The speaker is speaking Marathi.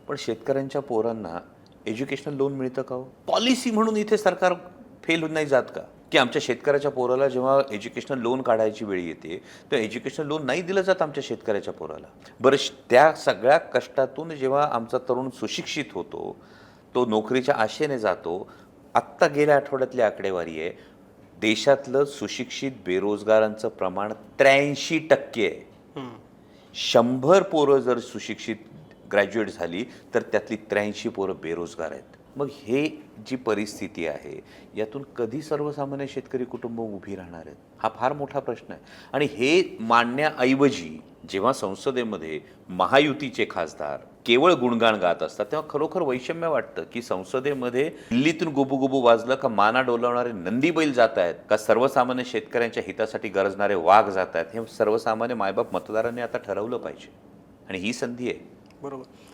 पण शेतकऱ्यांच्या पोरांना एज्युकेशनल लोन मिळतं का हो? पॉलिसी म्हणून इथे सरकार फेल नाही जात का? की आमच्या शेतकऱ्याच्या पोराला जेव्हा एज्युकेशनल लोन काढायची वेळ येते तर एज्युकेशनल लोन नाही दिलं जात आमच्या शेतकऱ्याच्या पोराला. बरं त्या सगळ्या कष्टातून जेव्हा आमचा तरुण सुशिक्षित होतो, तो नोकरीच्या आशेने जातो. आत्ता गेल्या आठवड्यातली आकडेवारी आहे, देशातलं सुशिक्षित बेरोजगारांचं प्रमाण 83% आहे. 100 पोरं जर सुशिक्षित ग्रॅज्युएट झाली तर त्यातली 83 पोरं बेरोजगार आहेत. मग हे जी परिस्थिती आहे यातून कधी सर्वसामान्य शेतकरी कुटुंब उभी राहणार आहेत, हा फार मोठा प्रश्न आहे. आणि हे मांडण्याऐवजी जेव्हा संसदेमध्ये महायुतीचे खासदार केवळ गुणगान गात असतात तेव्हा खरोखर वैषम्य वाटतं की संसदेमध्ये दिल्लीतून गुबुगुबू वाजलं का माना डोलावणारे नंदी बैल जात आहेत का सर्वसामान्य शेतकऱ्यांच्या हितासाठी गरजणारे वाघ जात आहेत, हे सर्वसामान्य मायबाप मतदारांनी आता ठरवलं पाहिजे. आणि ही संधी आहे. बरोबर.